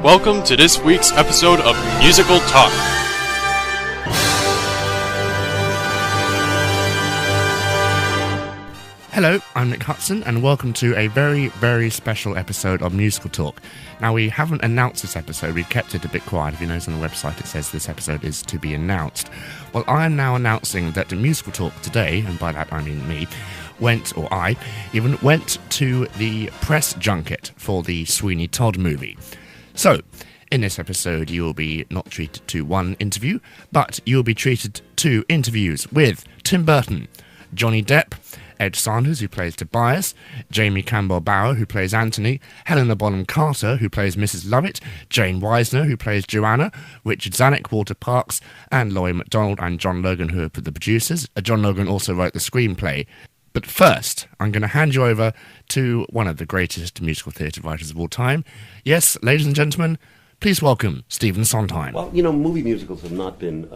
Welcome to this week's episode of Musical Talk. Hello, I'm Nick Hudson, and welcome to a very, very special episode of Musical Talk. Now, we haven't announced this episode, we've kept it a bit quiet. If you notice on the website, it says this episode is to be announced. Well, I am now announcing that the Musical Talk today, and by that I mean me, went to the press junket for the Sweeney Todd movie. So, in this episode, you will be not treated to one interview, but you will be treated to interviews with Tim Burton, Johnny Depp, Ed Sanders, who plays Tobias, Jamie Campbell-Bower, who plays Anthony, Helena Bonham-Carter, who plays Mrs. Lovett, Jane Weisner, who plays Joanna, Richard Zanuck, Walter Parks, and Laurie MacDonald and John Logan, who are the producers. John Logan also wrote the screenplay. But first, I'm going to hand you over to one of the greatest musical theatre writers of all time. Yes, ladies and gentlemen, please welcome Stephen Sondheim. Well, you know, movie musicals have not been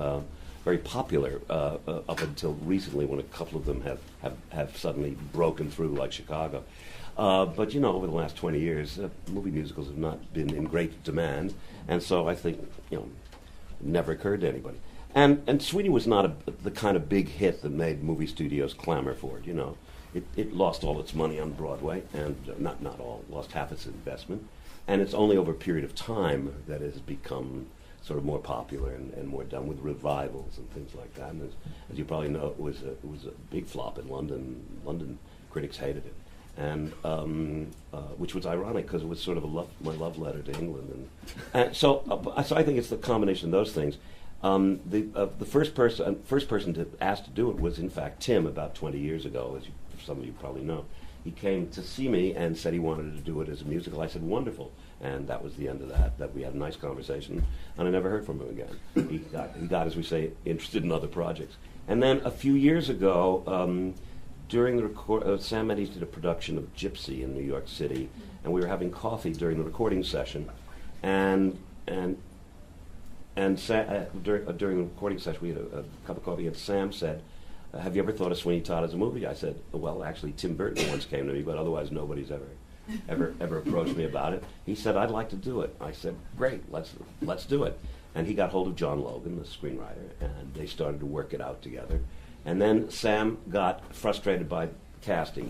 very popular up until recently, when a couple of them have suddenly broken through, like Chicago. But, you know, over the last 20 years, movie musicals have not been in great demand, and so I think, you know, it never occurred to anybody. And Sweeney was not the kind of big hit that made movie studios clamor for it, you know. It lost all its money on Broadway, and not all, lost half its investment. And it's only over a period of time that it has become sort of more popular and more done with revivals and things like that. And as you probably know, it was a big flop in London. London critics hated it, and which was ironic because it was sort of my love letter to England. And so I think it's the combination of those things. The first person to ask to do it was, in fact, Tim, about 20 years ago, as some of you probably know. He came to see me and said he wanted to do it as a musical. I said, wonderful. And that was the end of that we had a nice conversation, and I never heard from him again. He got, as we say, interested in other projects. And then a few years ago, during the Sam Mendes did a production of Gypsy in New York City, and we were having coffee during the recording session, and during the recording session, we had a cup of coffee, and Sam said, have you ever thought of Sweeney Todd as a movie? I said, well, actually, Tim Burton once came to me, but otherwise nobody's ever approached me about it. He said, I'd like to do it. I said, great, let's do it. And he got hold of John Logan, the screenwriter, and they started to work it out together. And then Sam got frustrated by casting.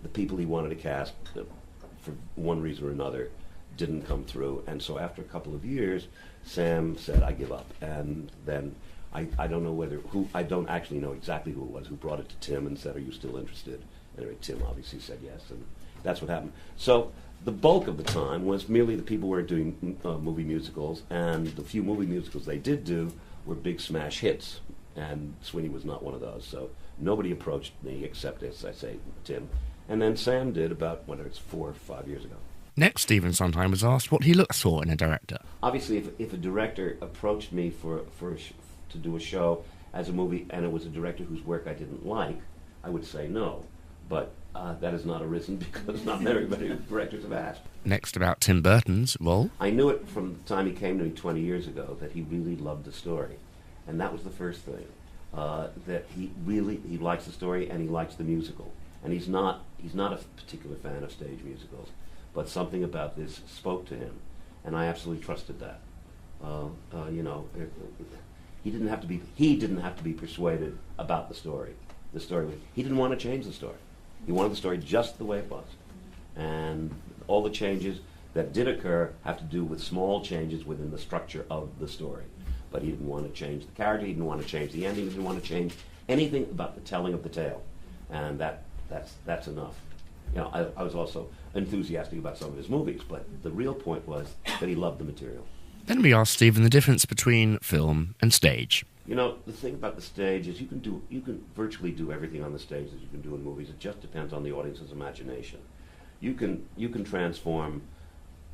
The people he wanted to cast, for one reason or another, didn't come through. And so after a couple of years, Sam said, I give up. And then I don't actually know exactly who it was who brought it to Tim and said, are you still interested? Anyway, Tim obviously said yes, and that's what happened. So the bulk of the time was merely the people who were doing movie musicals, and the few movie musicals they did do were big smash hits, and Sweeney was not one of those. So nobody approached me except, as I say, Tim. And then Sam did about, whether it's 4 or 5 years ago. Next, Stephen Sondheim was asked what he looks for in a director. Obviously, if a director approached me to do a show as a movie, and it was a director whose work I didn't like, I would say no. But that has not arisen because not very many directors have asked. Next, about Tim Burton's role. I knew it from the time he came to me 20 years ago that he really loved the story. And that was the first thing. That he likes the story and he likes the musical. And he's not a particular fan of stage musicals, but something about this spoke to him. And I absolutely trusted that. You know, he didn't have to be persuaded about the story. He didn't want to change the story. He wanted the story just the way it was. And all the changes that did occur have to do with small changes within the structure of the story. But he didn't want to change the character, he didn't want to change the ending, he didn't want to change anything about the telling of the tale. And that's enough. You know, I was also enthusiastic about some of his movies, but the real point was that he loved the material. Then we asked Stephen the difference between film and stage. You know, the thing about the stage is you can virtually do everything on the stage that you can do in movies. It just depends on the audience's imagination. You can transform.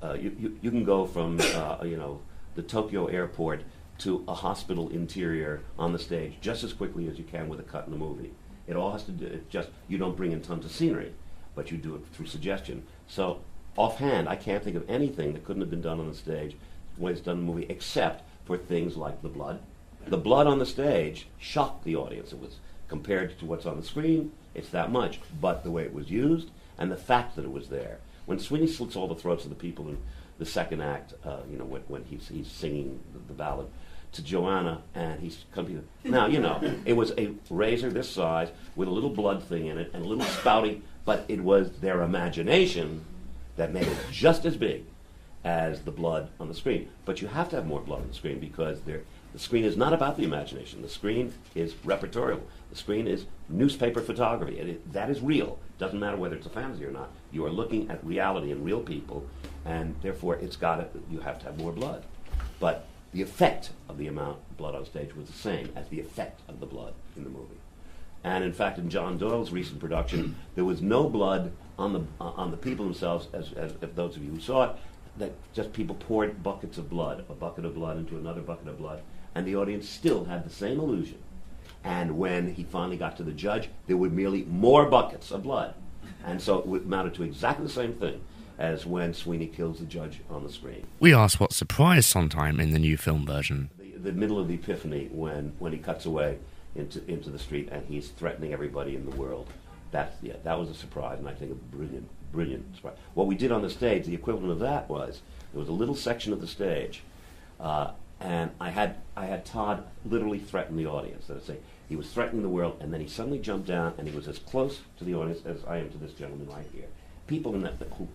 You can go from the Tokyo airport to a hospital interior on the stage just as quickly as you can with a cut in the movie. It all has to do. It's just you don't bring in tons of scenery, but you do it through suggestion. So offhand, I can't think of anything that couldn't have been done on the stage the way it's done in the movie, except for things like the blood. The blood on the stage shocked the audience. It was compared to what's on the screen, it's that much. But the way it was used and the fact that it was there. When Sweeney slits all the throats of the people in the second act, when he's singing the ballad to Joanna, and he's coming. Now, it was a razor this size with a little blood thing in it and a little spouting, but it was their imagination that made it just as big as the blood on the screen. But you have to have more blood on the screen because the screen is not about the imagination. The screen is repertorial. The screen is newspaper photography. That is real. Doesn't matter whether it's a fantasy or not. You are looking at reality and real people, and therefore you have to have more blood. But the effect of the amount of blood on stage was the same as the effect of the blood in the movie. And in fact, in John Doyle's recent production, there was no blood on the people themselves, as those of you who saw it, that just people poured buckets of blood, a bucket of blood into another bucket of blood, and the audience still had the same illusion. And when he finally got to the judge, there were merely more buckets of blood. And so it amounted to exactly the same thing as when Sweeney kills the judge on the screen. We asked what surprised Sondheim in the new film version. The middle of the epiphany when he cuts away into the street and he's threatening everybody in the world. That was a surprise, and I think a brilliant surprise. What we did on the stage, the equivalent of that was, there was a little section of the stage, and I had Todd literally threaten the audience. That is to say, he was threatening the world, and then he suddenly jumped down, and he was as close to the audience as I am to this gentleman right here. People in that who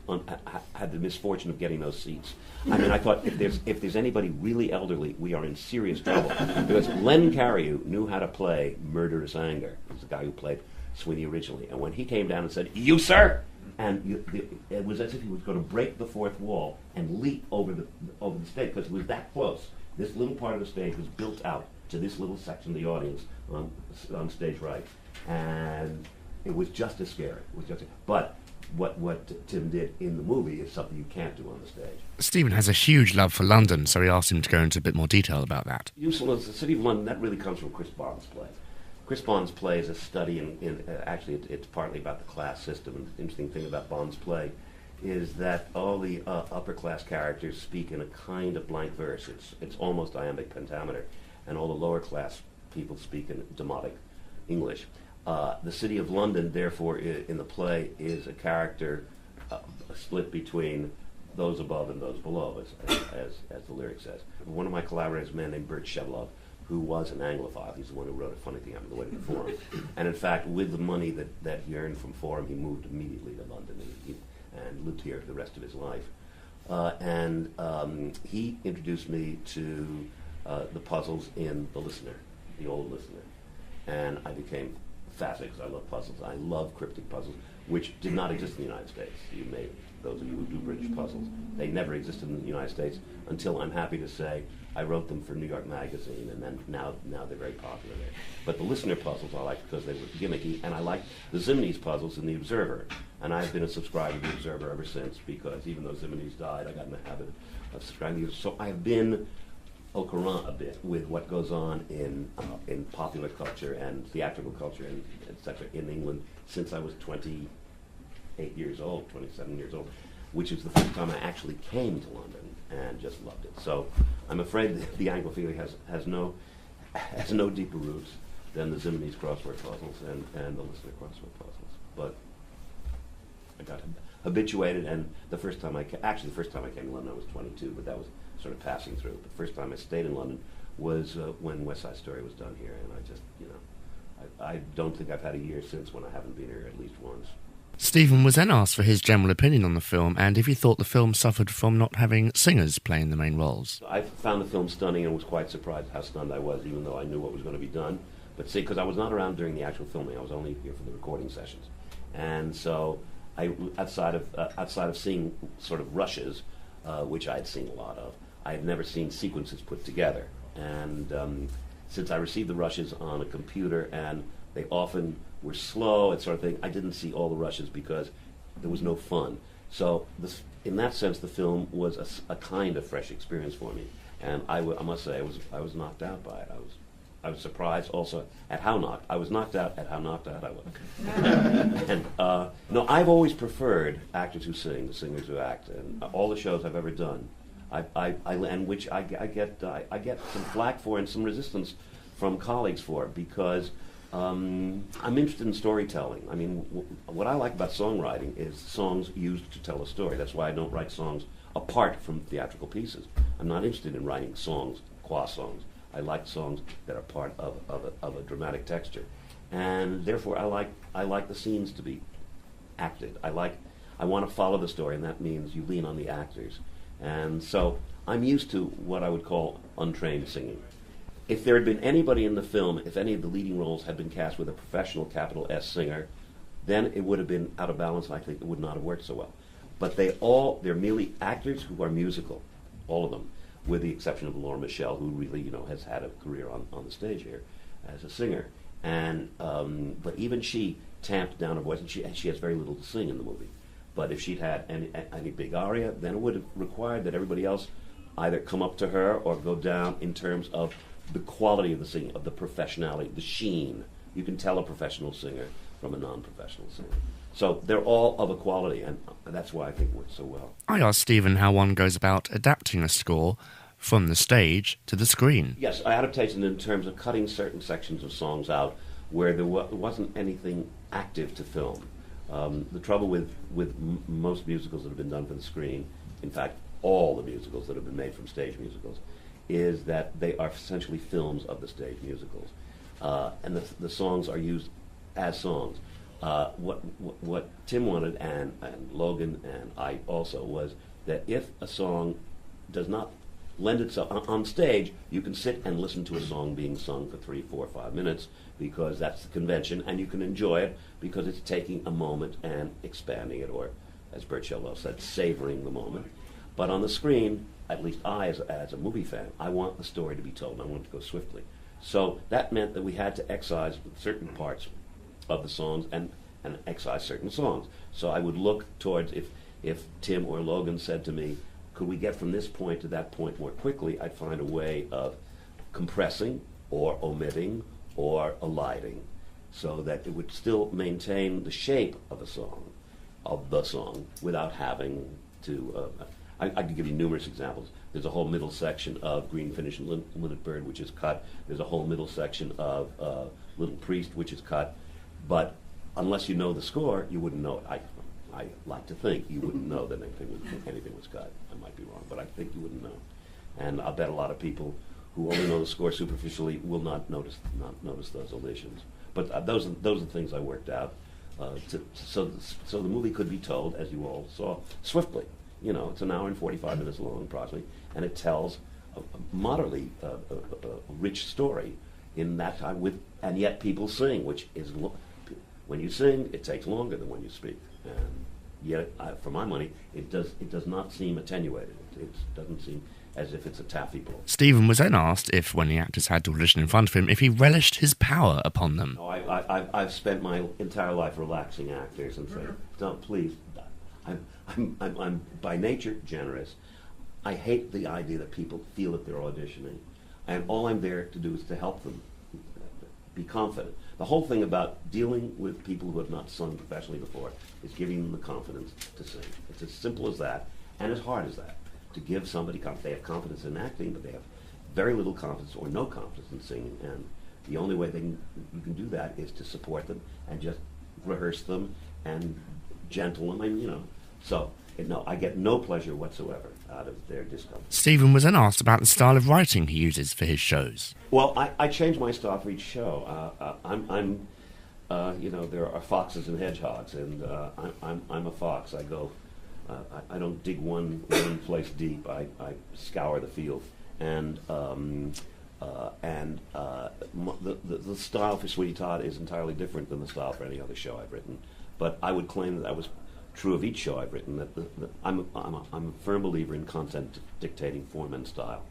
had the misfortune of getting those seats. I mean, I thought if there's anybody really elderly, we are in serious trouble because Len Cariou knew how to play murderous anger. He's the guy who played Sweeney originally, and when he came down and said, "You, sir," and it was as if he was going to break the fourth wall and leap over the stage because he was that close. This little part of the stage was built out to this little section of the audience on stage right, and it was just as scary. But what Tim did in the movie is something you can't do on the stage. Stephen has a huge love for London, so we asked him to go into a bit more detail about that. Usefulness, the City of London, that really comes from Chris Bond's play. Chris Bond's play is a study actually it's partly about the class system. And the interesting thing about Bond's play is that all the upper class characters speak in a kind of blank verse. It's almost iambic pentameter, and all the lower class people speak in demotic English. The City of London, therefore, in the play, is a character split between those above and those below, as the lyric says. One of my collaborators, a man named Bert Shevlov, who was an Anglophile. He's the one who wrote A Funny Thing Happened on the Way to the Forum. And in fact, with the money that he earned from Forum, he moved immediately to London and lived here for the rest of his life. He introduced me to the puzzles in The Listener, the old Listener. And I became fascinated because I love puzzles. I love cryptic puzzles, which did not exist in the United States. Those of you who do British puzzles, they never existed in the United States until, I'm happy to say, I wrote them for New York Magazine, and then now they're very popular there. But the Listener puzzles I liked because they were gimmicky, and I liked the Zimny's puzzles in The Observer. And I've been a subscriber to The Observer ever since, because even though Zimny's died, I got in the habit of subscribing to it. So I've been au courant a bit with what goes on in popular culture and theatrical culture and et cetera in England since I was 28 years old, 27 years old, which is the first time I actually came to London and just loved it. So I'm afraid that the Anglophilia has no deeper roots than the Zimny's crossword puzzles and the Listener crossword puzzles. But I got habituated, and the first time I came to London, I was 22, but that was sort of passing through. The first time I stayed in London was when West Side Story was done here, and I just, I don't think I've had a year since when I haven't been here at least once. Stephen was then asked for his general opinion on the film and if he thought the film suffered from not having singers playing the main roles. I found the film stunning and was quite surprised how stunned I was, even though I knew what was going to be done. But see, because I was not around during the actual filming, I was only here for the recording sessions. And so, outside of seeing sort of rushes, which I had seen a lot of, I had never seen sequences put together. And since I received the rushes on a computer and they often were slow and sort of thing, I didn't see all the rushes because there was no fun. So in that sense, the film was a kind of fresh experience for me. And I must say, I was knocked out by it. I was surprised also at how knocked out I was. And no, I've always preferred actors who sing, singers who act, and all the shows I've ever done, and which I get some flack for and some resistance from colleagues for, because I'm interested in storytelling. I mean, what I like about songwriting is songs used to tell a story. That's why I don't write songs apart from theatrical pieces. I'm not interested in writing songs, qua songs. I like songs that are part of a dramatic texture, and therefore I like the scenes to be acted. I want to follow the story, and that means you lean on the actors. And so I'm used to what I would call untrained singing. If there had been anybody in the film, if any of the leading roles had been cast with a professional capital S singer, then it would have been out of balance. I think it would not have worked so well. But they're merely actors who are musical, all of them, with the exception of Laura Michelle, who really, has had a career on the stage here as a singer. And but even she tamped down her voice, and she has very little to sing in the movie. But if she'd had any big aria, then it would have required that everybody else either come up to her or go down in terms of the quality of the singing, of the professionality, the sheen. You can tell a professional singer from a non-professional singer. So they're all of a quality, and that's why I think it works so well. I asked Stephen how one goes about adapting a score from the stage to the screen. Yes, adaptation in terms of cutting certain sections of songs out where there wasn't anything active to film. The trouble with most musicals that have been done for the screen, in fact, all the musicals that have been made from stage musicals, is that they are essentially films of the stage musicals, and the songs are used as songs. What Tim wanted, and Logan and I also, was that if a song does not lend itself on stage, you can sit and listen to a song being sung for 3, 4, 5 minutes, because that's the convention, and you can enjoy it because it's taking a moment and expanding it, or, as Bert Shelwell said, savoring the moment. But on the screen, at least I, as a movie fan, I want the story to be told, and I want it to go swiftly. So that meant that we had to excise certain parts of the songs and excise certain songs. So I would look towards, if Tim or Logan said to me, could we get from this point to that point more quickly, I'd find a way of compressing or omitting or eliding so that it would still maintain the shape of the song, without having to... I could give you numerous examples. There's a whole middle section of Green Finish and Linnet Bird, which is cut. There's a whole middle section of Little Priest, which is cut. But unless you know the score, you wouldn't know it. I like to think you wouldn't know that anything was cut. I might be wrong, but I think you wouldn't know. And I'll bet a lot of people who only know the score superficially will not notice those omissions. But those are the things I worked out. So the movie could be told, as you all saw, swiftly. It's an hour and 45 minutes long, approximately, and it tells a moderately rich story in that time. And yet people sing, which is when you sing, it takes longer than when you speak. And yet, for my money, it does not seem attenuated. It doesn't seem as if it's a taffy blow. Stephen was then asked if, when the actors had to audition in front of him, if he relished his power upon them. No, I've spent my entire life relaxing actors and saying, "Don't, please." I'm by nature generous. I hate the idea that people feel that they're auditioning, and all I'm there to do is to help them be confident. The whole thing about dealing with people who have not sung professionally before is giving them the confidence to sing. It's as simple as that, and as hard as that, to give somebody confidence. They have confidence in acting, but they have very little confidence or no confidence in singing, and the only way you can do that is to support them and just rehearse them and gentle them, So, no, I get no pleasure whatsoever out of their discomfort. Stephen was then asked about the style of writing he uses for his shows. Well, I change my style for each show. There are foxes and hedgehogs, and I'm a fox. I go, I don't dig one place deep. I scour the field, and the style for Sweeney Todd is entirely different than the style for any other show I've written. But I would claim that was true of each show I've written. That I'm a firm believer in content dictating form and style.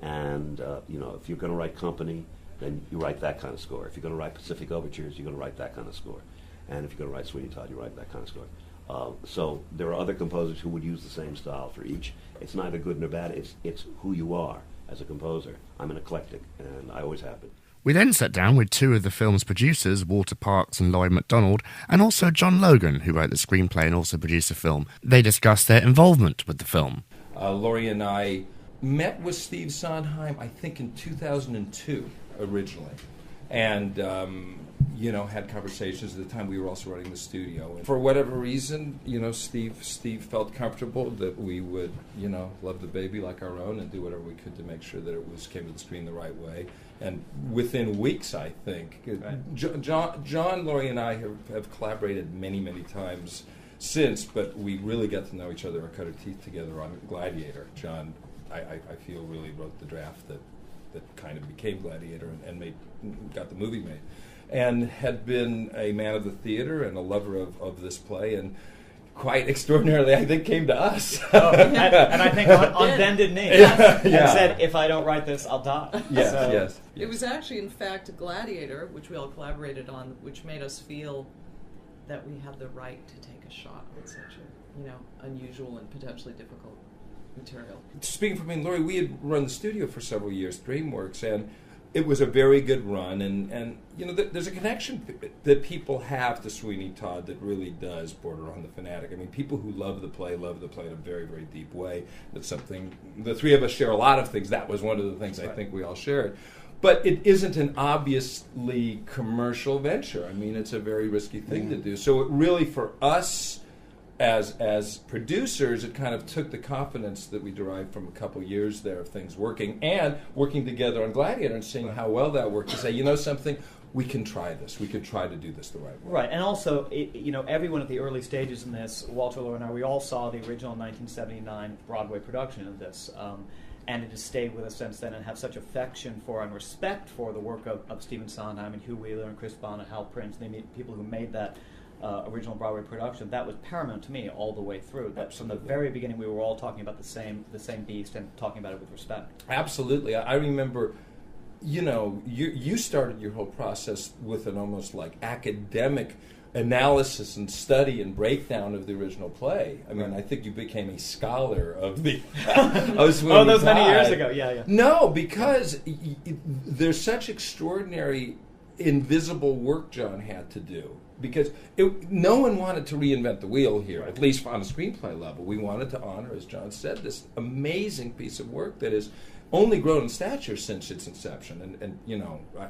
And if you're going to write Company, then you write that kind of score. If you're going to write Pacific Overtures, you're going to write that kind of score. And if you're going to write Sweeney Todd, you write that kind of score. So there are other composers who would use the same style for each. It's neither good nor bad. It's who you are as a composer. I'm an eclectic, and I always have been. We then sat down with two of the film's producers, Walter Parkes and Lloyd MacDonald, and also John Logan, who wrote the screenplay and also produced the film. They discussed their involvement with the film. Laurie and I met with Steve Sondheim, I think in 2002, originally. and had conversations. At the time, we were also running the studio. And for whatever reason, Steve felt comfortable that we would, love the baby like our own and do whatever we could to make sure that it came to the screen the right way. And within weeks, I think, right. John, Laurie, and I have collaborated many, many times since, but we really got to know each other and cut our teeth together on Gladiator. John, I feel, really wrote the draft that kind of became Gladiator and got the movie made, and had been a man of the theater and a lover of this play, and quite extraordinarily, I think, came to us. And I think on bended knee, and said, "If I don't write this, I'll die." Yes. It was actually, in fact, Gladiator, which we all collaborated on, which made us feel that we had the right to take a shot with such a, unusual and potentially difficult material. Speaking for me and Laurie, we had run the studio for several years, DreamWorks, and it was a very good run, and there's a connection that people have to Sweeney Todd that really does border on the fanatic. I mean, people who love the play in a very, very deep way. That's something, the three of us share a lot of things. That was one of the things I think we all shared. But it isn't an obviously commercial venture. I mean, it's a very risky thing to do. So it really, for us, as producers, it kind of took the confidence that we derived from a couple years there of things working and working together on Gladiator and seeing how well that worked to say, something, we can try this. We could try to do this the right way. Right, and also, everyone at the early stages in this, Walter, Laura, and I, we all saw the original 1979 Broadway production of this, and it has stayed with us since then and have such affection for and respect for the work of Stephen Sondheim and Hugh Wheeler and Chris Bond and Hal Prince, people who made that original Broadway production. That was paramount to me all the way through. That from the very beginning, we were all talking about the same beast and talking about it with respect. Absolutely. I remember, you started your whole process with an almost like academic analysis and study and breakdown of the original play. I mean, I think you became a scholar of the of Sweeney those Todd. many years ago. Yeah. No, because there's such extraordinary invisible work John had to do. Because no one wanted to reinvent the wheel here, at least on a screenplay level. We wanted to honor, as John said, this amazing piece of work that has only grown in stature since its inception. And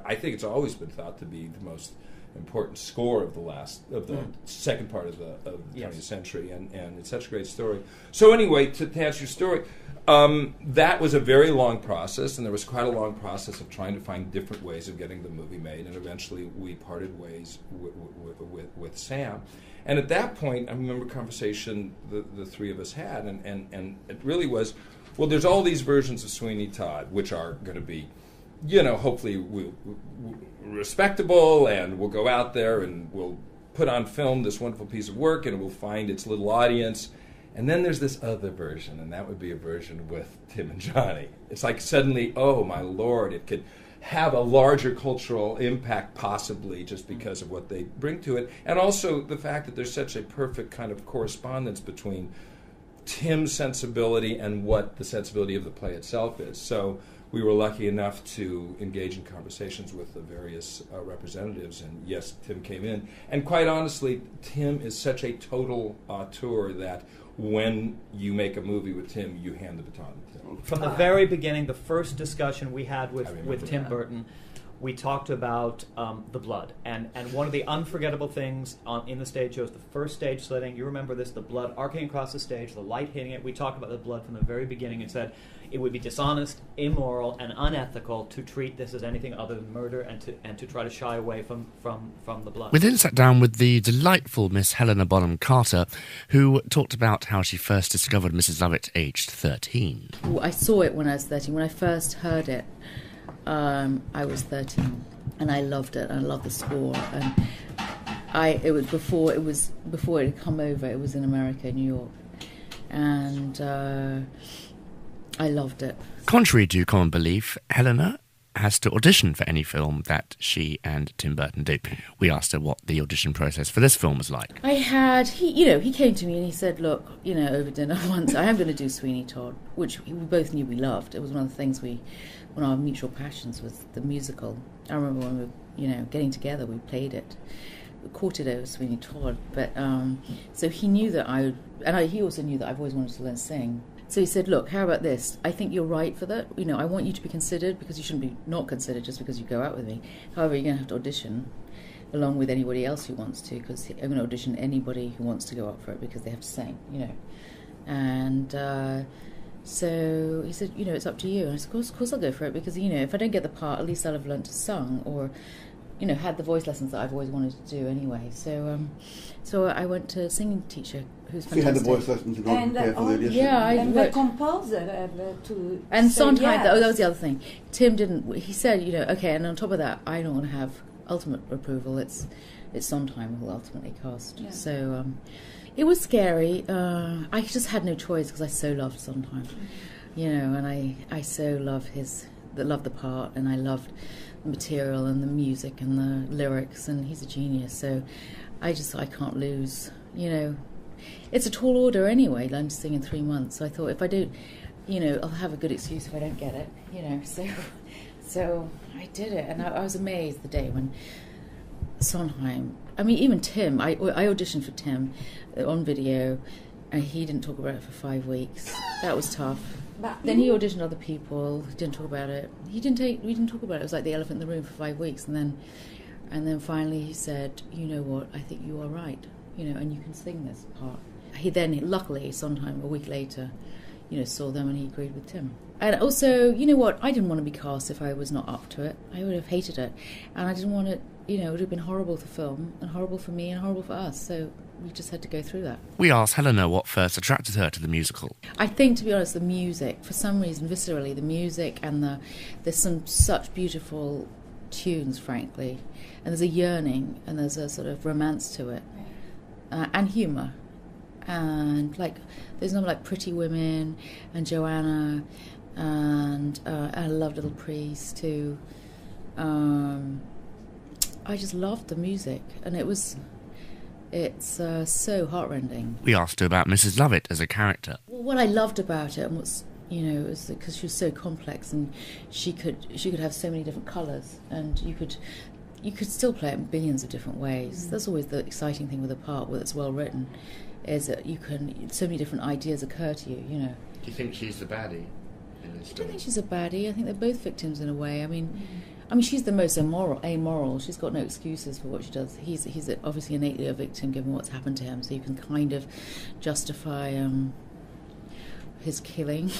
I think it's always been thought to be the most important score of the second part of the 20th century, and it's such a great story. So anyway, to answer your story, that was a very long process, and there was quite a long process of trying to find different ways of getting the movie made, and eventually we parted ways with Sam. And at that point, I remember a conversation the three of us had, and it really was, well, there's all these versions of Sweeney Todd, which are going to be, hopefully we'll respectable, and we'll go out there and we'll put on film this wonderful piece of work, and it will find its little audience. And then there's this other version, and that would be a version with Tim and Johnny. It's like suddenly, oh my Lord, it could have a larger cultural impact possibly just because of what they bring to it. And also the fact that there's such a perfect kind of correspondence between Tim's sensibility and what the sensibility of the play itself is. So we were lucky enough to engage in conversations with the various representatives, and yes, Tim came in. And quite honestly, Tim is such a total auteur that when you make a movie with Tim, you hand the baton to Tim. From the very beginning, the first discussion we had with Tim Burton, we talked about the blood. And one of the unforgettable things in the stage show is the first stage slitting. You remember this, the blood arcing across the stage, the light hitting it. We talked about the blood from the very beginning and said it would be dishonest, immoral, and unethical to treat this as anything other than murder and to try to shy away from the blood. We then sat down with the delightful Miss Helena Bonham-Carter, who talked about how she first discovered Mrs. Lovett aged 13. I saw it when I was 13. When I first heard it, I was 13, and I loved it. I loved the score, and it was before it had come over. It was in America, New York, and I loved it. Contrary to common belief, Helena has to audition for any film that she and Tim Burton do. We asked her what the audition process for this film was like. He came to me and he said, look, over dinner once, I am going to do Sweeney Todd, which we both knew we loved. It was one of the things one of our mutual passions was the musical. I remember when we were, getting together, we played it. We caught it over Sweeney Todd. But, so he knew that he also knew that I've always wanted to learn to sing. So he said, look, how about this? I think you're right for that. You know, I want you to be considered, because you shouldn't be not considered just because you go out with me. However, you're going to have to audition along with anybody else who wants to, because I'm going to audition anybody who wants to go up for it because they have to sing, you know. And so he said, you know, it's up to you. And I said, of course I'll go for it, because, you know, if I don't get the part, at least I'll have learnt to sing, or, you know, had the voice lessons that I've always wanted to do anyway. So so I went to a singing teacher who's fantastic. You had the voice lessons in order to prepare for the audition? Yeah, and the composer to and Sondheim, yes. that was the other thing. Tim didn't, he said, you know, okay, and on top of that, I don't want to have ultimate approval. It's Sondheim who will ultimately cast. Yeah. So it was scary. I just had no choice because I so loved Sondheim, you know, and I so love loved the part, and I loved the material and the music and the lyrics, and he's a genius. So I can't lose, you know. It's a tall order anyway, learn to sing in 3 months. So I thought, if I don't, you know, I'll have a good excuse if I don't get it, you know. So I did it, and I was amazed the day when Sondheim, I mean, even Tim, I auditioned for Tim on video, and he didn't talk about it for 5 weeks. That was tough. Then he auditioned other people, didn't talk about it. We didn't talk about it. It was like the elephant in the room for 5 weeks, and then finally he said, you know what, I think you are right, you know, and you can sing this part. He then, luckily, Sondheim, a week later, you know, saw them, and he agreed with Tim. And also, you know what, I didn't want to be cast if I was not up to it. I would have hated it. And I didn't want it, you know, it would have been horrible to film, and horrible for me, and horrible for us. So we just had to go through that. We asked Helena what first attracted her to the musical. I think, to be honest, the music, for some reason, viscerally, the music, and there's some such beautiful tunes, frankly. And there's a yearning, and there's a sort of romance to it. And humour. And, like, there's no, like, Pretty Women, and Joanna, and I loved Little Priest too. I just loved the music, and it's so heartrending. We asked her about Mrs. Lovett as a character. Well, what I loved about it, and what's, you know, is because she was so complex, and she could have so many different colours, and you could still play it in billions of different ways. That's always the exciting thing with a part where it's well written, is that so many different ideas occur to you, you know. Do you think she's the baddie? I don't think she's a baddie. I think they're both victims in a way. I mean, she's the most amoral. She's got no excuses for what she does. He's obviously innately a victim given what's happened to him, so you can kind of justify his killing.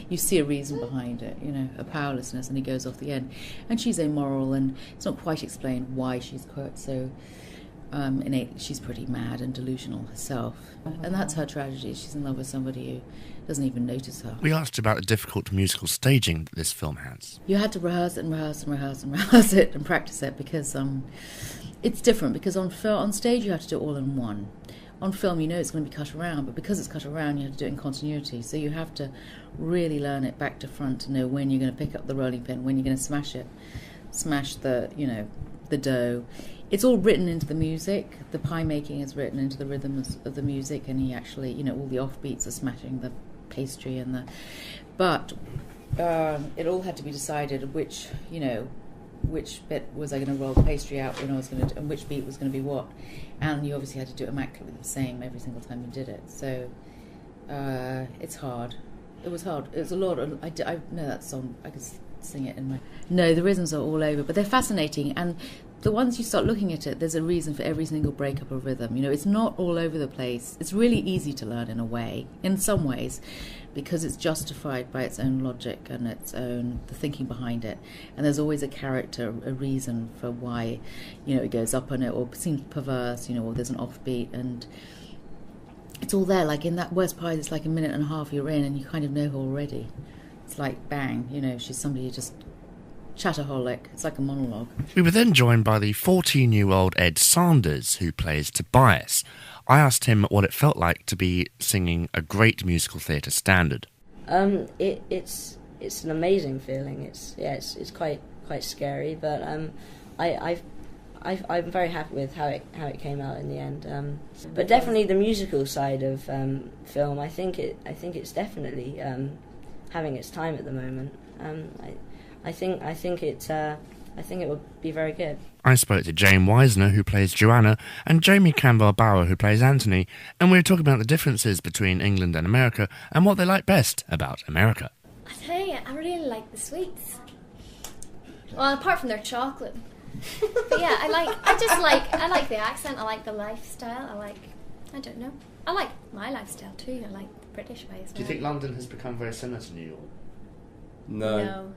You see a reason behind it, you know, a powerlessness, and he goes off the end. And she's amoral, and it's not quite explained why she's quite so innate. She's pretty mad and delusional herself, and that's her tragedy. She's in love with somebody who doesn't even notice her. We asked about the difficult musical staging that this film has. You had to rehearse it and rehearse and rehearse and rehearse it and practice it, because it's different, because on stage you have to do it all in one. On film, you know it's going to be cut around, but because it's cut around, you have to do it in continuity. So you have to really learn it back to front to know when you're going to pick up the rolling pin, when you're going to smash the, you know, the dough. It's all written into the music. The pie making is written into the rhythms of the music, and he actually, you know, all the offbeats are smashing the pastry and but it all had to be decided which bit was I going to roll the pastry out when I was going to, and which beat was going to be what, and you obviously had to do it immaculately the same every single time you did it. So it's hard. It was hard. It was a lot. I know that song. I could sing it in my. No, the rhythms are all over, but they're fascinating, and the ones you start looking at it, there's a reason for every single breakup of rhythm. You know, it's not all over the place. It's really easy to learn in a way, in some ways, because it's justified by its own logic and the thinking behind it. And there's always a character, a reason for why, you know, it goes up on it or seems perverse, you know, or there's an offbeat, and it's all there. Like in that Worst Pie, it's like a minute and a half you're in, and you kind of know her already. It's like, bang, you know, she's somebody who just chatterholic. It's like a monologue. We were then joined by the 14-year-old Ed Sanders, who plays Tobias. I asked him what it felt like to be singing a great musical theatre standard. It's an amazing feeling. It's quite scary, but I'm very happy with how it came out in the end. But definitely the musical side of film, I think it's definitely having its time at the moment. I think it's I think it would be very good. I spoke to Jane Weisner, who plays Joanna, and Jamie Campbell-Bower, who plays Anthony, and we were talking about the differences between England and America and what they like best about America. I tell you, I really like the sweets. Well, apart from their chocolate. But yeah, I like the accent, I like the lifestyle, I don't know. I like my lifestyle too, I like the British way as well. Do you think London has become very similar to New York? No.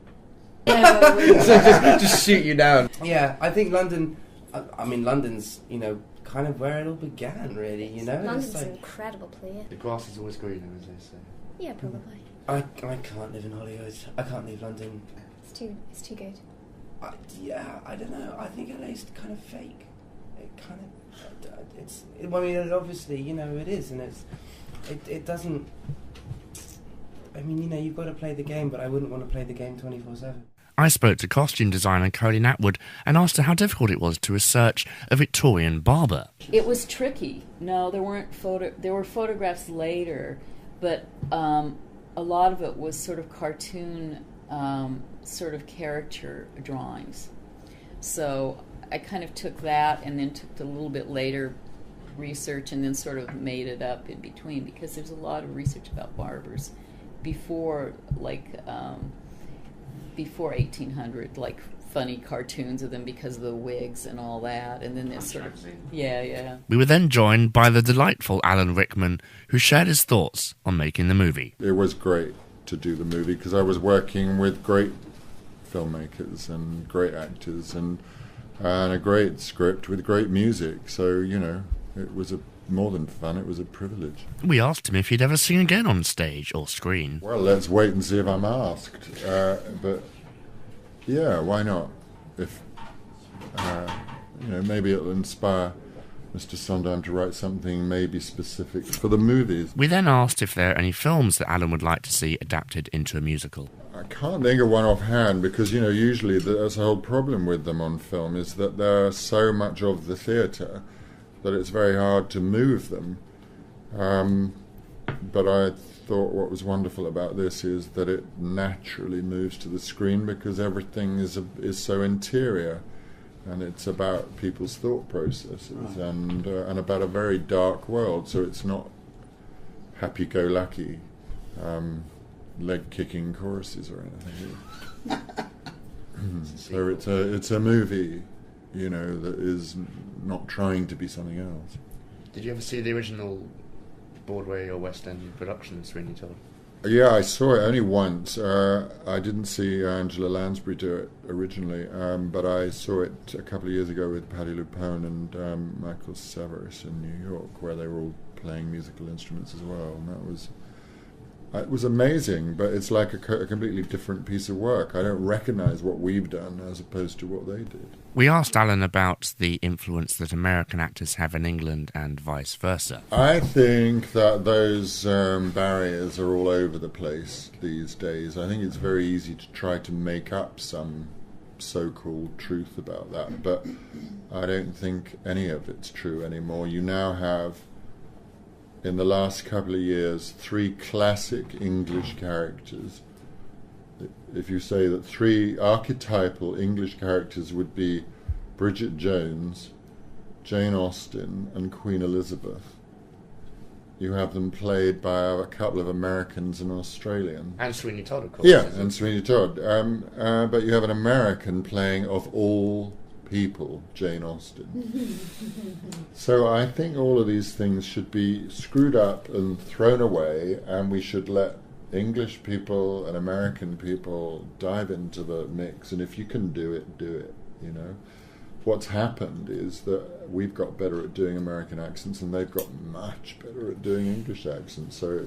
So just shoot you down. Yeah, I think London. I mean, London's kind of where it all began, really. London's an incredible place. The grass is always greener, as they say. Yeah, probably. I can't live in Hollywood. I can't leave London. It's too good. I don't know. I think LA's kind of fake. It kind of. I mean, obviously, it is, and it doesn't. I mean, you've got to play the game, but I wouldn't want to play the game 24/7. I spoke to costume designer Colleen Atwood and asked her how difficult it was to research a Victorian barber. It was tricky. No, there weren't there were photographs later, but a lot of it was sort of cartoon, sort of caricature drawings. So I kind of took that and then took a little bit later research and then sort of made it up in between, because there's a lot of research about barbers before 1800, like funny cartoons of them because of the wigs and all that, and then this sort of yeah. We were then joined by the delightful Alan Rickman, who shared his thoughts on making the movie. It was great to do the movie because I was working with great filmmakers and great actors and a great script with great music, so it was more than fun, it was a privilege. We asked him if he'd ever sing again on stage or screen. Well, let's wait and see if I'm asked. But yeah, why not? If maybe it'll inspire Mr. Sondheim to write something maybe specific for the movies. We then asked if there are any films that Alan would like to see adapted into a musical. I can't think of one offhand because, usually that's the whole problem with them on film, is that they're so much of the theatre that it's very hard to move them. But I thought what was wonderful about this is that it naturally moves to the screen because everything is so interior, and it's about people's thought processes and about a very dark world. So it's not happy-go-lucky leg-kicking choruses or anything. So it's a movie, that is not trying to be something else. Did you ever see the original Broadway or West End production of Sweeney Todd? Yeah, I saw it only once. I didn't see Angela Lansbury do it originally, but I saw it a couple of years ago with Patti LuPone and Michael Severus in New York, where they were all playing musical instruments as well, and it was amazing, but it's like a completely different piece of work. I don't recognise what we've done as opposed to what they did. We asked Alan about the influence that American actors have in England and vice versa. I think that those barriers are all over the place these days. I think it's very easy to try to make up some so-called truth about that, but I don't think any of it's true anymore. You now have, in the last couple of years, 3 classic English characters. If you say that 3 archetypal English characters would be Bridget Jones, Jane Austen, and Queen Elizabeth, you have them played by a couple of Americans and Australians. And Sweeney Todd, of course. Yeah, and Sweeney Todd. But you have an American playing, of all people, Jane Austen. So I think all of these things should be screwed up and thrown away, and we should let English people and American people dive into the mix, and if you can do it, do it, What's happened is that we've got better at doing American accents and they've got much better at doing English accents, so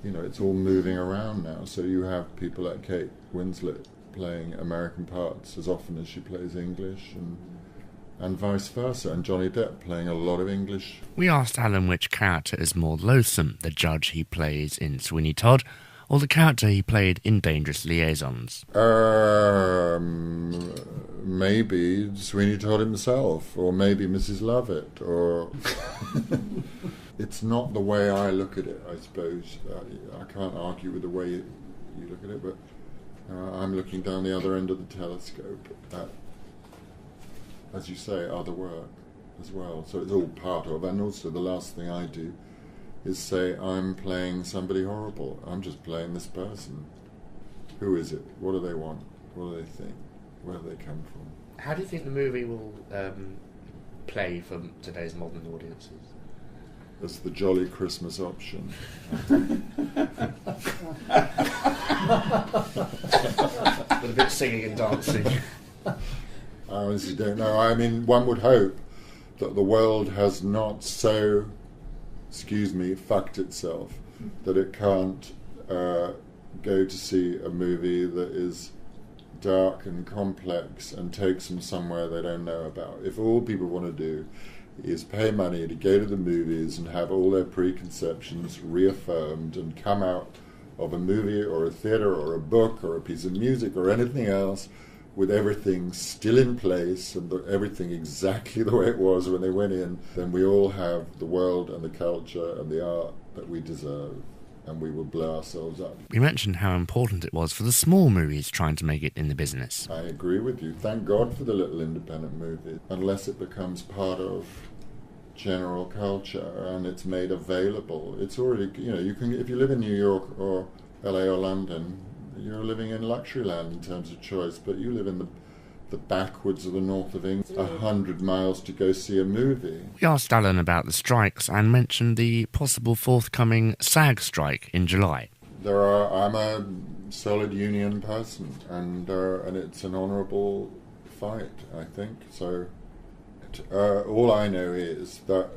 it's all moving around now. So you have people like Kate Winslet playing American parts as often as she plays English, and vice versa, and Johnny Depp playing a lot of English. We asked Alan which character is more loathsome, the judge he plays in Sweeney Todd, or the character he played in Dangerous Liaisons. Maybe Sweeney Todd himself, or maybe Mrs. Lovett, or... It's not the way I look at it, I suppose. I can't argue with the way you look at it, but I'm looking down the other end of the telescope at, as you say, other work as well. So it's all part of, and also the last thing I do is say, I'm playing somebody horrible. I'm just playing this person. Who is it? What do they want? What do they think? Where do they come from? How do you think the movie will play for today's modern audiences? That's the jolly Christmas option. With a bit of singing and dancing. I honestly don't know. I mean, one would hope that the world has not so, fucked itself that it can't go to see a movie that is dark and complex and takes them somewhere they don't know about. If all people want to do is pay money to go to the movies and have all their preconceptions reaffirmed and come out of a movie or a theatre or a book or a piece of music or anything else with everything still in place and everything exactly the way it was when they went in, then we all have the world and the culture and the art that we deserve, and we will blow ourselves up. We mentioned how important it was for the small movies trying to make it in the business. I agree with you. Thank God for the little independent movie, unless it becomes part of general culture and it's made available. It's already, you can, if you live in New York or LA or London, you're living in luxury land in terms of choice, but you live in the backwoods of the north of England, 100 miles to go see a movie. We asked Alan about the strikes and mentioned the possible forthcoming SAG strike in July. I'm a solid union person, and it's an honourable fight, I think. So all I know is that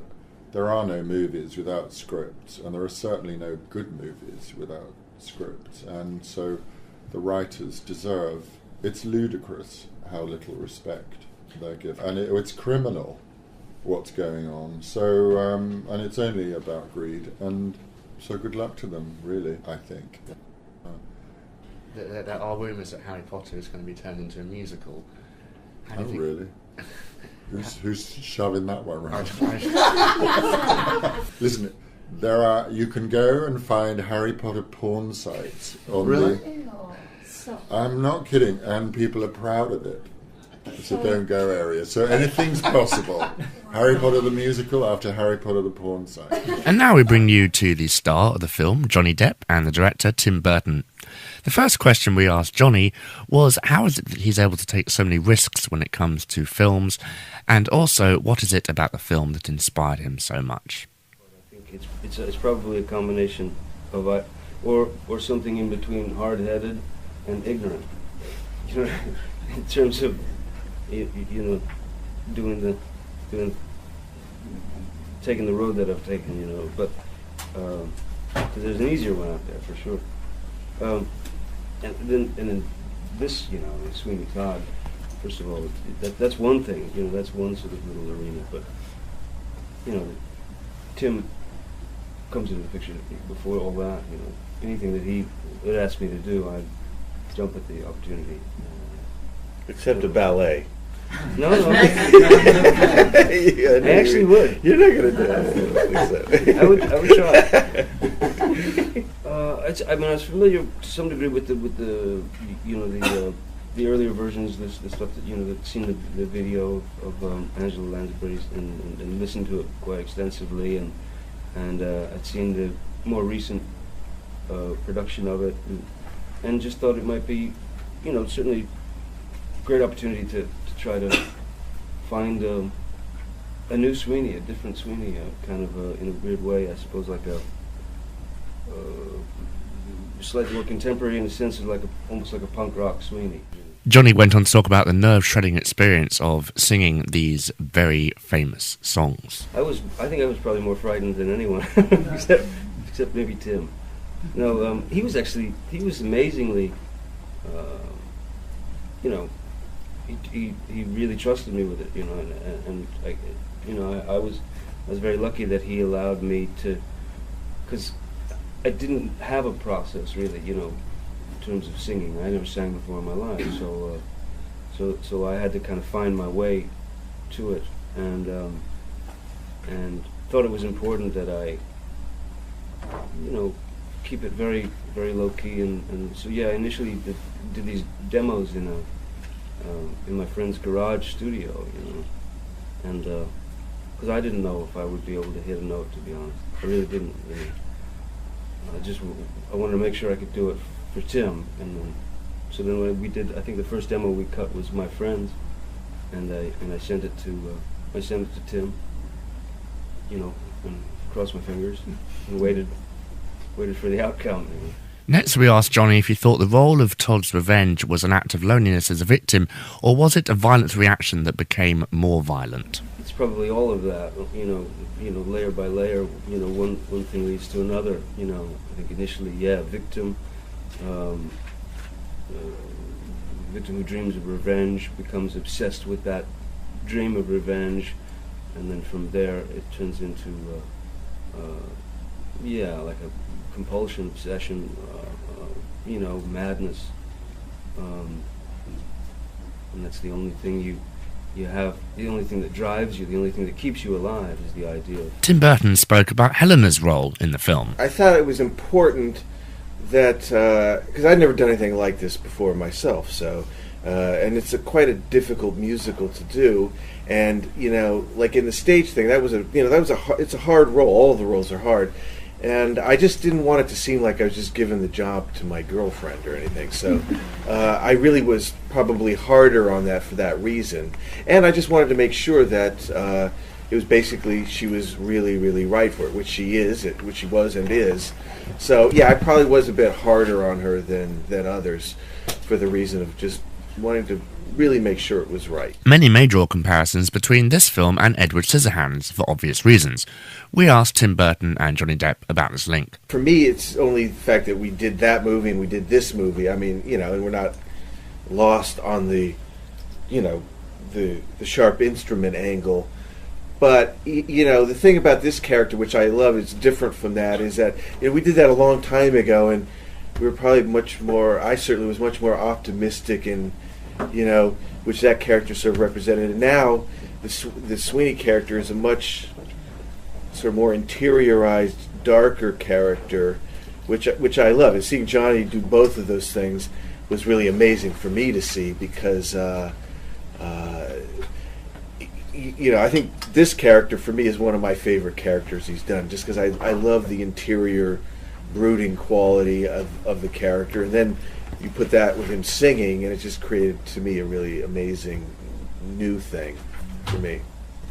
there are no movies without scripts, and there are certainly no good movies without scripts, and so the writers deserve. It's ludicrous how little respect they give, and it's criminal what's going on. So and it's only about greed, and so good luck to them, really, I think. There are rumours that Harry Potter is going to be turned into a musical. Oh, really? Who's shoving that one around? Listen, you can go and find Harry Potter porn sites on I'm not kidding, and people are proud of it. It's a don't go area, so anything's possible. Harry Potter the musical after Harry Potter the porn site. And now we bring you to the star of the film, Johnny Depp, and the director, Tim Burton. The first question we asked Johnny was how is it that he's able to take so many risks when it comes to films, and also what is it about the film that inspired him so much? I think it's probably a combination of or something in between hard-headed and ignorant, in terms of taking the road that I've taken, but because there's an easier one out there for sure. And then this, Sweeney Todd. First of all, that's one thing, that's one sort of little arena. But Tim comes into the picture before all that. Anything that he would ask me to do, I'd jump at the opportunity. Except a ballet. No. I actually would. You're not going to do it. I would try. I was familiar to some degree with the earlier versions, the stuff that that seen the video of Angela Lansbury's and listened to it quite extensively, and I'd seen the more recent production of it, and just thought it might be, certainly a great opportunity to try to find a new Sweeney, a different Sweeney, kind of in a weird way, I suppose, like a slightly more contemporary in the sense of almost like a punk rock Sweeney. Johnny went on to talk about the nerve-shredding experience of singing these very famous songs. I think I was probably more frightened than anyone, except maybe Tim. No, he was amazingly, he really trusted me with it, and I was very lucky that he allowed me to, because I didn't have a process really, in terms of singing. I never sang before in my life, so I had to kind of find my way to it, and thought it was important that I, keep it very, very low key, and so yeah, I initially did these demos in my friend's garage studio, and because I didn't know if I would be able to hit a note, to be honest. I really didn't. I wanted to make sure I could do it for Tim, and so then when we did, I think the first demo we cut was my friend's, and I sent it to Tim, and crossed my fingers and waited for the outcome. Next, we asked Johnny if he thought the role of Todd's revenge was an act of loneliness as a victim, or was it a violent reaction that became more violent? It's probably all of that, layer by layer. One thing leads to another. I think initially, victim. Victim who dreams of revenge becomes obsessed with that dream of revenge, and then from there it turns into like a compulsion, obsession, madness, and that's the only thing you have, the only thing that drives you, the only thing that keeps you alive is the idea. Tim Burton spoke about Helena's role in the film. I thought it was important that, because I'd never done anything like this before myself, so, and it's quite a difficult musical to do, and, like in the stage thing, it's a hard role, all of the roles are hard, and I just didn't want it to seem like I was just giving the job to my girlfriend or anything, so I really was probably harder on that for that reason, and I just wanted to make sure that it was basically she was really, really right for it, which she was and is. So yeah, I probably was a bit harder on her than others for the reason of just wanting to really make sure it was right. Many may draw comparisons between this film and Edward Scissorhands for obvious reasons. We asked Tim Burton and Johnny Depp about this link. For me, it's only the fact that we did that movie and we did this movie. I mean, and we're not lost on the sharp instrument angle. But, the thing about this character, which I love, is different from that, is that, we did that a long time ago, and we were probably I certainly was much more optimistic, and, which that character sort of represented. And now, the Sweeney character is a much sort of more interiorized, darker character, which I love. And seeing Johnny do both of those things was really amazing for me to see, because I think this character for me is one of my favorite characters he's done, just because I love the interior brooding quality of the character, and then you put that with him singing, and it just created to me a really amazing new thing for me.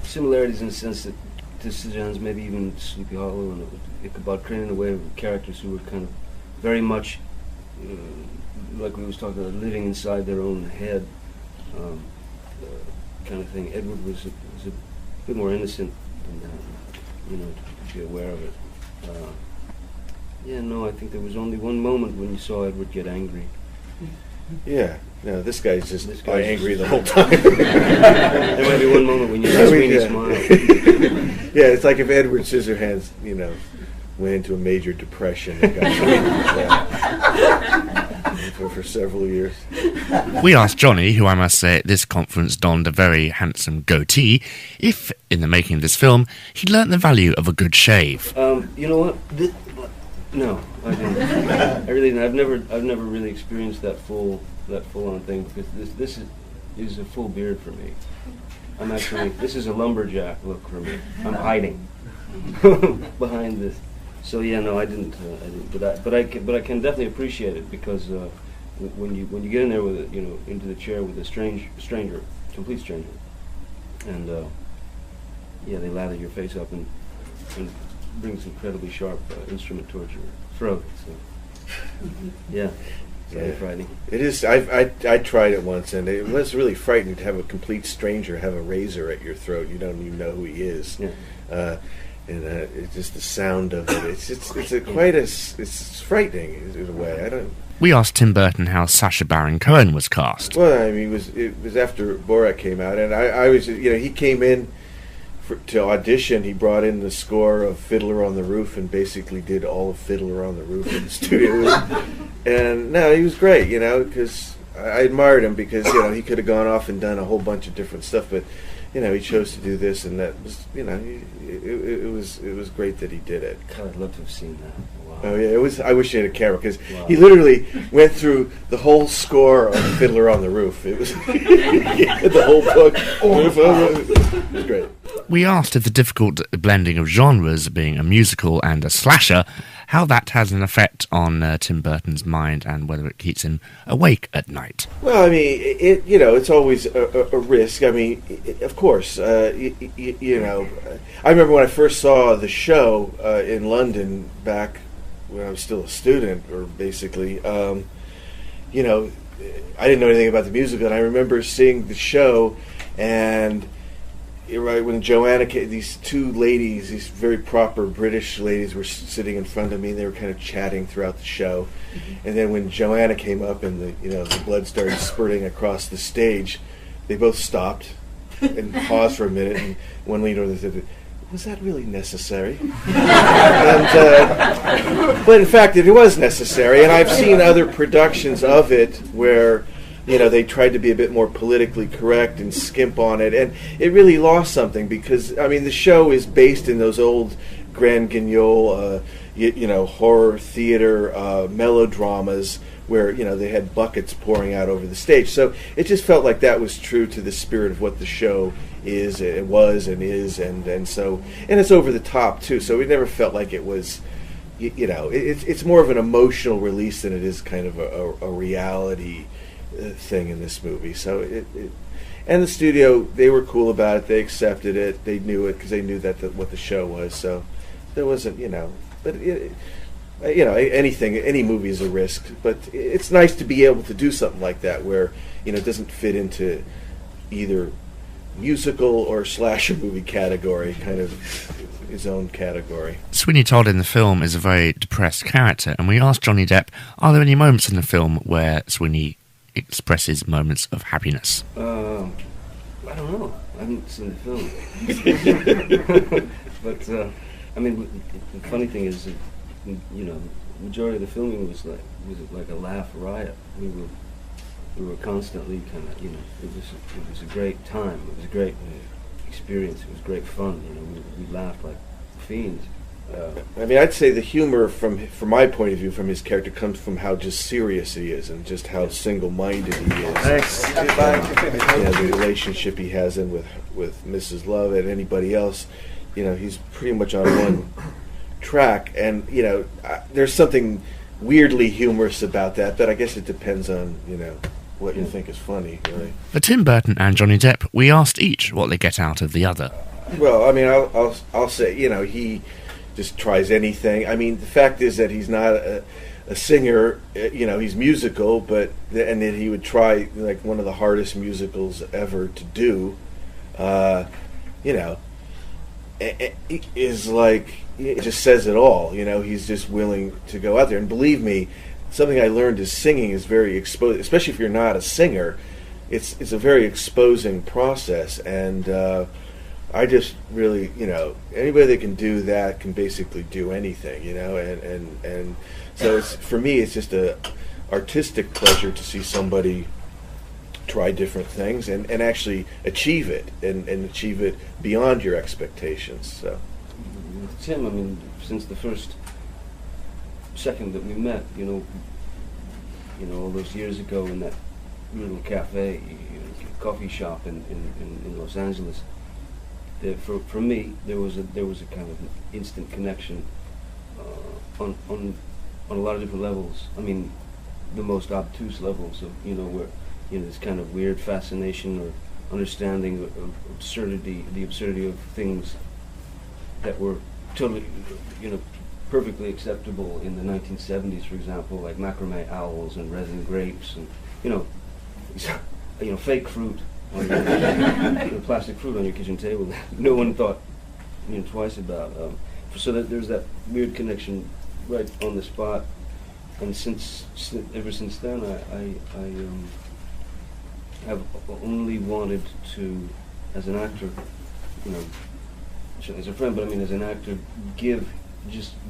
Similarities in the sense that Scissorhands, maybe even Sleepy Hollow and Ichabod Crane, in a way, of characters who were kind of very much like we was talking about, living inside their own head. Kind of thing. Edward was a bit more innocent than that, to be aware of it. I think there was only one moment when you saw Edward get angry. Yeah, no, this guy's just angry the whole time. There might be one moment when you saw Sweeney smile. Yeah, it's like if Edward Scissorhands, went into a major depression and got for several years. We asked Johnny, who I must say at this conference donned a very handsome goatee, if, in the making of this film, he'd learnt the value of a good shave. You know what? No, I didn't. I really didn't. I've never really experienced that full on thing, because this is a full beard for me. This is a lumberjack look for me. I'm hiding behind this. So yeah, no, I didn't. But I can definitely appreciate it, because when you get in there with into the chair with a stranger, complete stranger, and they lather your face up and bring this incredibly sharp instrument towards your throat. So yeah. It's very frightening. It is. I tried it once, and it was really frightening to have a complete stranger have a razor at your throat. You don't even know who he is. Yeah. And it's just the sound of it. It's frightening in a way. We asked Tim Burton how Sacha Baron Cohen was cast. Well, I mean, it was after Borat came out, and I was, he came in to audition. He brought in the score of Fiddler on the Roof and basically did all of Fiddler on the Roof in the studio. And no, he was great, because I admired him, because he could have gone off and done a whole bunch of different stuff, but he chose to do this, and that was, it was great that he did it. God, I'd love to have seen that. Wow. Oh yeah, it was. I wish he had a camera because he literally went through the whole score of Fiddler on the Roof. It was the whole book. It was great. We asked if the difficult blending of genres, being a musical and a slasher, how that has an effect on Tim Burton's mind and whether it keeps him awake at night. Well, I mean, it's always a risk. I mean, of course, I remember when I first saw the show in London back when I was still a student, or basically, I didn't know anything about the musical, and I remember seeing the show, and when Joanna came, these two ladies, these very proper British ladies, were sitting in front of me, and they were kind of chatting throughout the show. And then when Joanna came up and the blood started spurting across the stage, they both stopped and paused for a minute, and one leaned over and said, "Was that really necessary?" But in fact, it was necessary, and I've seen other productions of it where they tried to be a bit more politically correct and skimp on it, and it really lost something because, I mean, the show is based in those old Grand Guignol, horror theater melodramas where, they had buckets pouring out over the stage. So it just felt like that was true to the spirit of what the show is, it was and is, and it's over the top too. So it never felt like it was, it's more of an emotional release than it is kind of a reality thing in this movie. So and the studio, they were cool about it. They accepted it. They knew it because they knew what the show was. So there wasn't, but anything, any movie is a risk. But it's nice to be able to do something like that where it doesn't fit into either musical or slasher movie category, kind of his own category. Sweeney Todd in the film is a very depressed character, and we asked Johnny Depp, are there any moments in the film where Sweeney expresses moments of happiness? I don't know. I haven't seen the film. But, I mean, the funny thing is, the majority of the filming was like a laugh riot. We were constantly kind of, it was a great time. It was a great experience. It was great fun. We laughed like fiends. I mean, I'd say the humor from my point of view, from his character, comes from how just serious he is and just how single-minded he is. The relationship he has with Mrs. Love and anybody else, he's pretty much on one track. And there's something weirdly humorous about that, but I guess it depends on what you think is funny, really. For Tim Burton and Johnny Depp, we asked each what they get out of the other. Well, I mean, I'll say, he just tries anything. I mean, the fact is that he's not a singer. He's musical, and then he would try like one of the hardest musicals ever to do. It is like, it just says it all. He's just willing to go out there. And believe me, something I learned is singing is very exposing, especially if you're not a singer. It's a very exposing process, and I just really, anybody that can do that can basically do anything, and so for me, it's just a artistic pleasure to see somebody try different things and actually achieve it, and achieve it beyond your expectations. So, Tim, I mean, since the second that we met, all those years ago in that little cafe, coffee shop in Los Angeles. For me, there was a kind of an instant connection on a lot of different levels. I mean, the most obtuse levels of where this kind of weird fascination or understanding of the absurdity of things that were totally perfectly acceptable in the 1970s, for example, like macrame owls and resin grapes and fake fruit. Plastic fruit on your kitchen table. No one thought twice about. So that there's that weird connection right on the spot, and ever since then, I have only wanted to, as an actor, as a friend, but I mean as an actor, give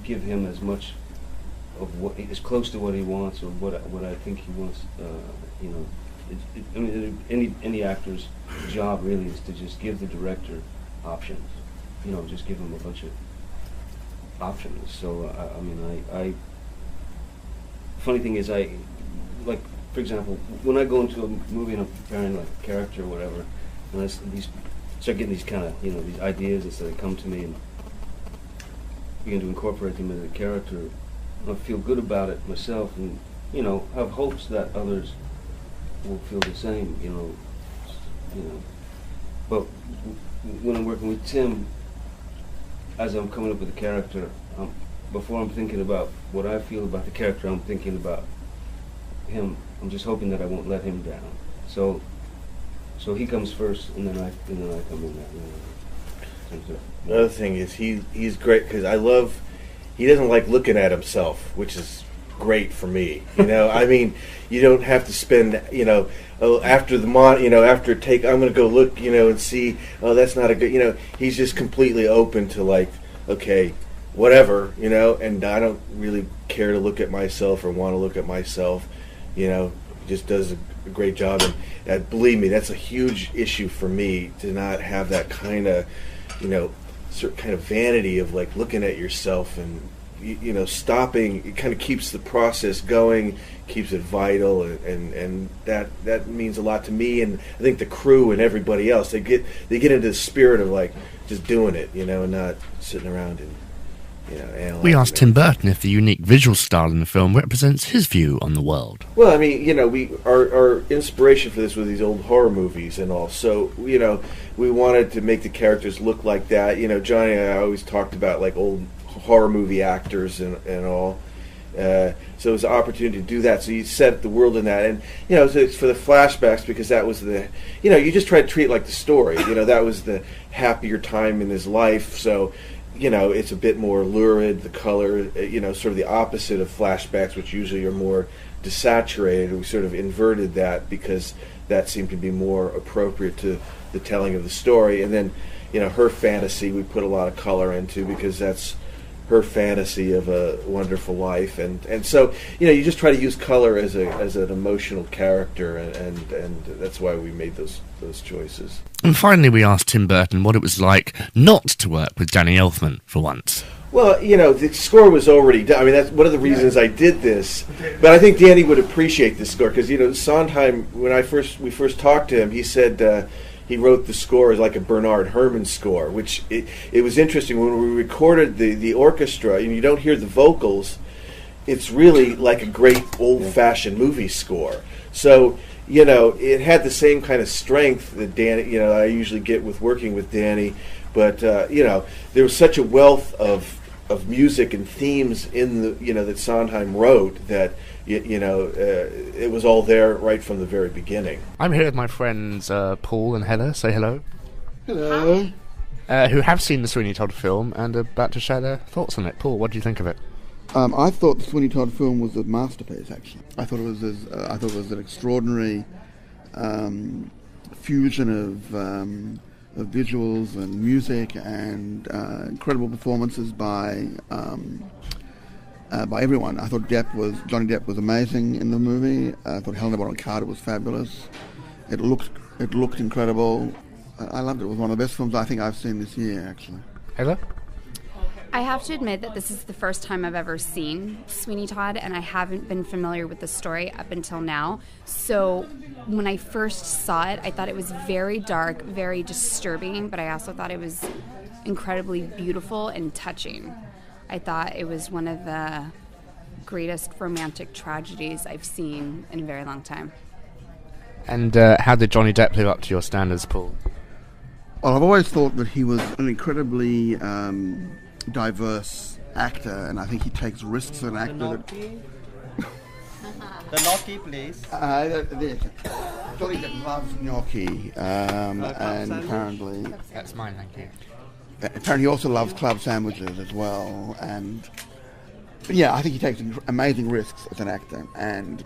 him as much of as close to what he wants or what I think he wants, I mean, any actor's job really is to just give the director options. You know, just give him a bunch of options. So I mean, funny thing is, like, for example, when I go into a movie and I'm preparing like a character or whatever, and I start getting these kind of, you know, these ideas that come to me and begin to incorporate them into the character, I feel good about it myself, and you know, have hopes that others will feel the same. You know. But when I'm working with Tim, as I'm coming up with a character, before I'm thinking about what I feel about the character, I'm thinking about him. I'm just hoping that I won't let him down. So he comes first, and then I come in that. Another thing is he's great because he doesn't like looking at himself, which is great for me. You know, I mean, you don't have to spend, you know, after after a take, I'm going to go look, you know, and see, oh, that's not a good, you know, he's just completely open to like, okay, whatever, you know, and I don't really care to look at myself or want to look at myself, you know, he just does a great job. And believe me, that's a huge issue for me, to not have that kind of, you know, certain kind of vanity of like looking at yourself and, you know, stopping. It kind of keeps the process going, keeps it vital, and that means a lot to me, and I think the crew and everybody else. They get into the spirit of like just doing it, you know, and not sitting around and, you know, analyzing. We asked Tim Burton if the unique visual style in the film represents his view on the world. Well, I mean, you know, our inspiration for this was these old horror movies and all. So, you know, we wanted to make the characters look like that. You know, Johnny and I always talked about like old horror movie actors and all. So it was an opportunity to do that. So you set the world in that, and you know, so it's for the flashbacks, because that was the, you know, you just try to treat it like the story. You know, that was the happier time in his life. So, you know, it's a bit more lurid. The color, you know, sort of the opposite of flashbacks, which usually are more desaturated. We sort of inverted that because that seemed to be more appropriate to the telling of the story. And then, you know, her fantasy we put a lot of color into, because that's her fantasy of a wonderful life, and so, you know, you just try to use color as an emotional character, and that's why we made those choices. And finally, we asked Tim Burton what it was like not to work with Danny Elfman for once. Well, you know, the score was already done. I mean, that's one of the reasons I did this. But I think Danny would appreciate the score, because, you know, Sondheim, when we first talked to him, he said he wrote the score as like a Bernard Herrmann score, which it was interesting. When we recorded the orchestra, and you don't hear the vocals, it's really like a great old-fashioned movie score. So, you know, it had the same kind of strength that Danny, you know, I usually get with working with Danny, but, you know, there was such a wealth of music and themes in the, you know, that Sondheim wrote, that you know, it was all there right from the very beginning. I'm here with my friends Paul and Heather. Say hello. Hello. Who have seen the Sweeney Todd film and are about to share their thoughts on it. Paul, what do you think of it? I thought the Sweeney Todd film was a masterpiece. Actually, I thought it was an extraordinary fusion of visuals and music and incredible performances by everyone. I thought Johnny Depp was amazing in the movie. I thought Helena Bonham-Carter was fabulous. It looked incredible. I loved it. It was one of the best films I think I've seen this year, actually. Heather? I have to admit that this is the first time I've ever seen Sweeney Todd, and I haven't been familiar with the story up until now. So when I first saw it, I thought it was very dark, very disturbing, but I also thought it was incredibly beautiful and touching. I thought it was one of the greatest romantic tragedies I've seen in a very long time. And how did Johnny Depp live up to your standards, Paul? Well, I've always thought that he was an incredibly diverse actor, and I think he takes risks as an actor. The gnocchi, please. Johnny Depp loves gnocchi, and apparently... That's mine, thank you. Apparently he also loves club sandwiches as well, and yeah, I think he takes amazing risks as an actor, and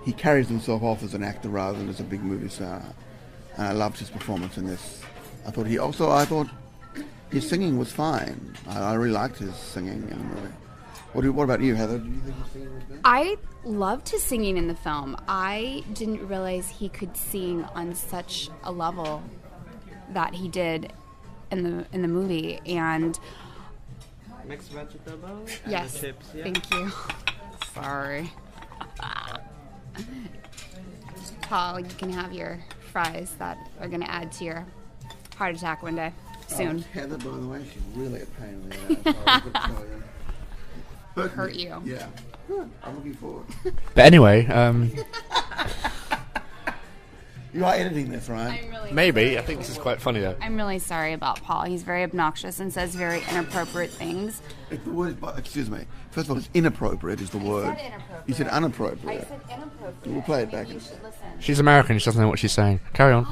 he carries himself off as an actor rather than as a big movie star. And I loved his performance in this. I thought his singing was fine. I really liked his singing in the movie. What about you, Heather? Do you think he's singing with them? I loved his singing in the film. I didn't realize he could sing on such a level that he did in the movie. And mixed vegetable. yes, And the chips, yeah. thank you. Sorry, Paul. You can have your fries that are going to add to your heart attack one day soon. Heather, by the way, she's really a pain in the ass. I've got to tell you. But, Hurt you. Yeah. I'm looking forward. But anyway, you are editing this, right? maybe. I think this is quite funny, though. I'm really sorry about Paul. He's very obnoxious and says very inappropriate things. If the word, excuse me. First of all, it's inappropriate is the word. said inappropriate. You said unappropriate. I said inappropriate. We'll play it back. Maybe you should listen. She's American. She doesn't know what she's saying. Carry on.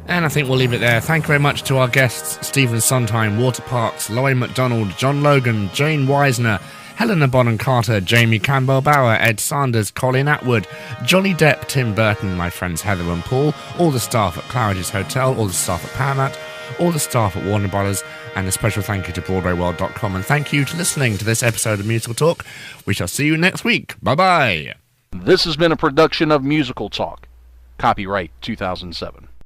And I think we'll leave it there. Thank you very much to our guests, Stephen Sondheim, Walter Parks, Laurie MacDonald, John Logan, Jane Weisner, Helena Bonham-Carter, Jamie Campbell-Bower, Ed Sanders, Colin Atwood, Johnny Depp, Tim Burton, my friends Heather and Paul, all the staff at Claridge's Hotel, all the staff at Paramount, all the staff at Warner Brothers, and a special thank you to BroadwayWorld.com. And thank you to listening to this episode of Musical Talk. We shall see you next week. Bye-bye. This has been a production of Musical Talk. Copyright 2007.